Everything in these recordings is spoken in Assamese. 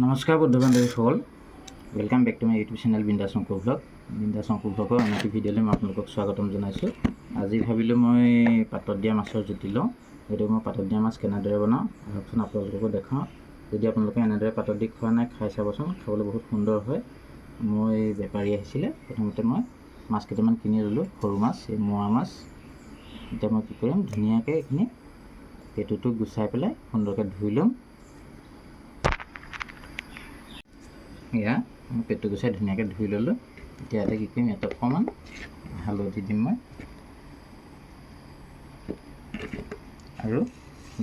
নমস্কাৰ বন্ধু বান্ধৱীসকল, welcome back to my YouTube channel Bindass Ankur blog. বিন্দাছ অংকুৰ ব্লগৰ অন্য এটি ভিডিঅ'লৈ মই আপোনালোকক স্বাগতম জনাইছোঁ। আজি ভাবিলোঁ মই পাতত দিয়া মাছৰ জুতি লওঁ। গতিকে মই পাতত দিয়া মাছ কেনেদৰে বনাওঁ আহকচোন আপোনালোককো দেখাওঁ। যদি আপোনালোকে এনেদৰে পাতত দি খোৱা নাই, খাই চাবচোন, খাবলৈ বহুত সুন্দৰ হয়। মই বেপাৰী আহিছিলে, প্ৰথমতে মই মাছ কেইটামান কিনি ল'লোঁ, সৰু মাছ, এই মোৱা মাছ। এতিয়া মই কি কৰিম, ধুনীয়াকৈ এইখিনি পেটুটো গুচাই পেলাই সুন্দৰকৈ ধুই ল'ম। এয়া মই পেটটো গুচাই ধুনীয়াকৈ ধুই ল'লোঁ। এতিয়া ইয়াতে কি কৰিম, ইয়াত অকণমান হালধি দিম মই, আৰু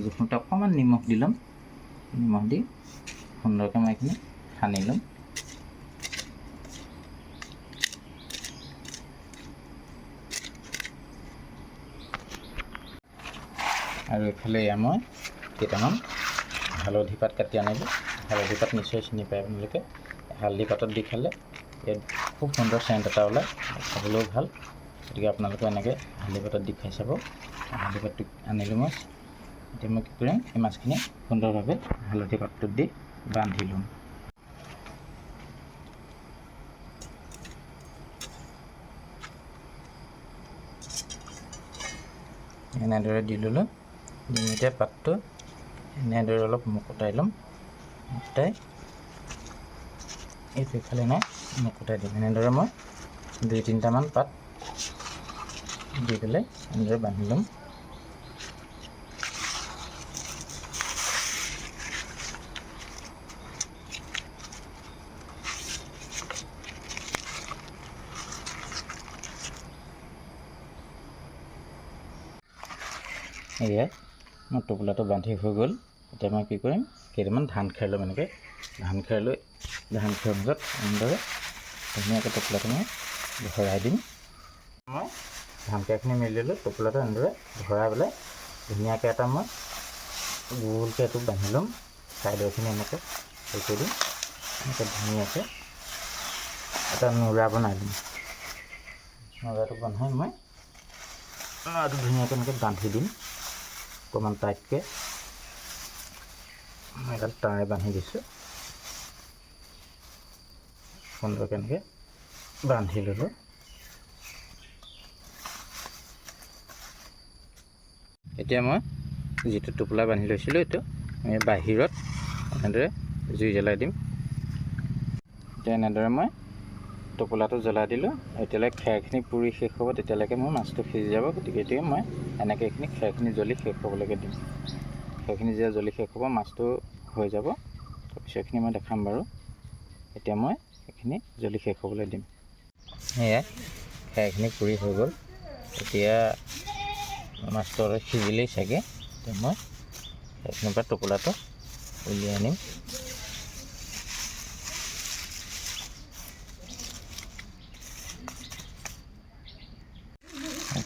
জোখমতে অকণমান নিমখ দি ল'ম। নিমখ দি সুন্দৰকৈ মই এইখিনি সানি ল'ম। আৰু এইফালে এয়া মই কেইটামান হালধি পাত কাটি আনিলোঁ। হালধি পাত নিশ্চয় চিনি পায় আপোনালোকে। হালধি পাতত দি খালে ইয়াত খুব সুন্দৰ চেণ্ট এটা ওলায়, খাবলৈও ভাল। গতিকে আপোনালোকে এনেকৈ হালধি পাতত দি খাই চাব। হালধি পাতটো আনিলোঁ মই। এতিয়া মই কি কৰিম, এই মাছখিনি সুন্দৰভাৱে হালধি পাতটোত দি বান্ধি ল'ম। এনেদৰে দি ল'লোঁ। এতিয়া পাতটো এনেদৰে অলপ মুকুতাই ল'ম। মুকুতাই এইটো ইফালে নাই, মুকুতাই দিম। এনেদৰে মই 2-3টামান পাত দি পেলাই এনেদৰে বান্ধি ল'ম। এয়াই মোৰ টোপোলাটো বান্ধি হৈ গ'ল। এতিয়া মই কি কৰিম, কেইটামান ধান খেৰ ল'ম। এনেকৈ ধান খেৰ লৈ ধান খেৰৰ মাজত এনেদৰে ধুনীয়াকৈ টোপোলাটো মই ভৰাই দিম। মই ধান খেৰখিনি মেলি ল'লোঁ, টোপোলাটো এনেদৰে ভৰাই পেলাই ধুনীয়াকৈ এটা মই গোলকৈ এইটো বান্ধি ল'ম। চাইডৰখিনি এনেকৈ হেৰি কৰি দিম। এনেকৈ ধুনীয়াকৈ এটা নোৰা বনাই দিম। নোৰাটো বনাই মই নোৰাটো ধুনীয়াকৈ এনেকৈ বান্ধি দিম। অকণমান টাইটকৈ মই এডাল তাঁৰে বান্ধি দিছোঁ। সুন্দৰকৈ এনেকৈ বান্ধি ল'লোঁ। এতিয়া মই যিটো টোপোলা বান্ধি লৈছিলোঁ, এইটো মই বাহিৰত এনেদৰে জুই জ্বলাই দিম। এতিয়া এনেদৰে মই টোপোলাটো জ্বলাই দিলোঁ। এতিয়ালৈকে খেৰখিনি পুৰি শেষ হ'ব, তেতিয়ালৈকে মোৰ মাছটো সিজি যাব। গতিকে এতিয়া মই এনেকৈ এইখিনি খেৰখিনি জ্বলি শেষ হ'বলৈকে দিম। খেৰখিনি যেতিয়া জ্বলি শেষ হ'ব, মাছটো হৈ যাব। তাৰপিছতখিনি মই দেখাম বাৰু। এতিয়া মই এইখিনি জ্বলি শেষ হ'বলৈ দিম। সেয়াই খেৰখিনি পুৰি হৈ গ'ল। এতিয়া মাছটো অলপ সিজিলেই চাগে। এতিয়া মই সেইখিনিৰ পৰা টোপোলাটো উলিয়াই আনিম।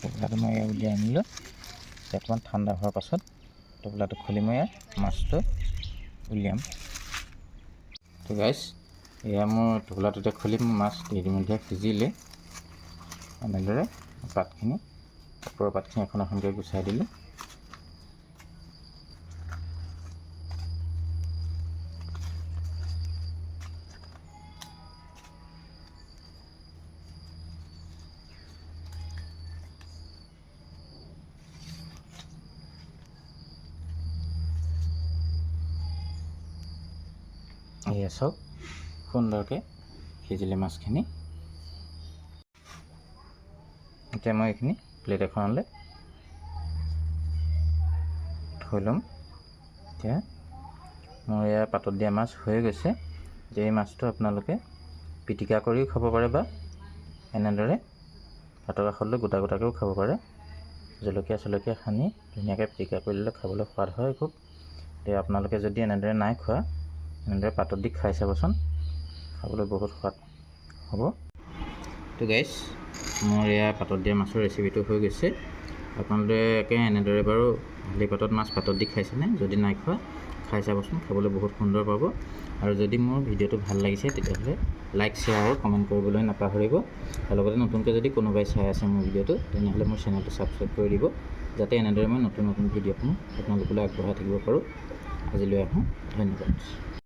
টোপোলাটো মই উলিয়াই আনিলোঁ। অকণমান ঠাণ্ডা হোৱাৰ পাছত টোপোলাটো খুলি মই মাছটো উলিয়াম। তো গাইছ, এয়া মোৰ টোপোলাটোতে খুলি মাছ ইতিমধ্যে সিজিলে। এনেদৰে পাতখিনি, ওপৰৰ পাতখিনি এখন এখনকৈ গুচাই দিলোঁ। এয়া চাওক, সুন্দৰকৈ সিজিলে মাছখিনি। এতিয়া মই এইখিনি প্লেট এখনলৈ থৈ ল'ম। এতিয়া মোৰ এয়া পাতত দিয়া মাছ হৈ গৈছে। এতিয়া এই মাছটো আপোনালোকে পিটিকা কৰিও খাব পাৰে, বা এনেদৰে ভাতৰ কাষত লৈ গোটা গোটাকৈও খাব পাৰে। জলকীয়া চলকীয়া সানি ধুনীয়াকৈ পিটিকা কৰি ল'লে খাবলৈ সোৱাদ হয় খুব। এতিয়া আপোনালোকে যদি এনেদৰে নাই খোৱা, এনেদৰে পাতত দি খাই চাবচোন, খাবলৈ বহুত সোৱাদ হ'ব। তো গাইছ, মোৰ এয়া পাতত দিয়া মাছৰ ৰেচিপিটো হৈ গৈছে। আপোনালোকে এনেদৰে বাৰু হালধি পাতত মাছ পাতত দি খাইছেনে? যদি নাই খোৱা, খাই চাবচোন, খাবলৈ বহুত সুন্দৰ পাব। আৰু যদি মোৰ ভিডিঅ'টো ভাল লাগিছে, তেতিয়াহ'লে লাইক, শ্বেয়াৰ আৰু কমেণ্ট কৰিবলৈ নাপাহৰিব। আৰু লগতে নতুনকৈ যদি কোনোবাই চাই আছে মোৰ ভিডিঅ'টো, তেনেহ'লে মোৰ চেনেলটো ছাবস্ক্ৰাইব কৰি দিব, যাতে এনেদৰে মই নতুন নতুন ভিডিঅ'সমূহ আপোনালোকলৈ আগবঢ়াই থাকিব পাৰোঁ। আজিলৈ আহোঁ, ধন্যবাদ।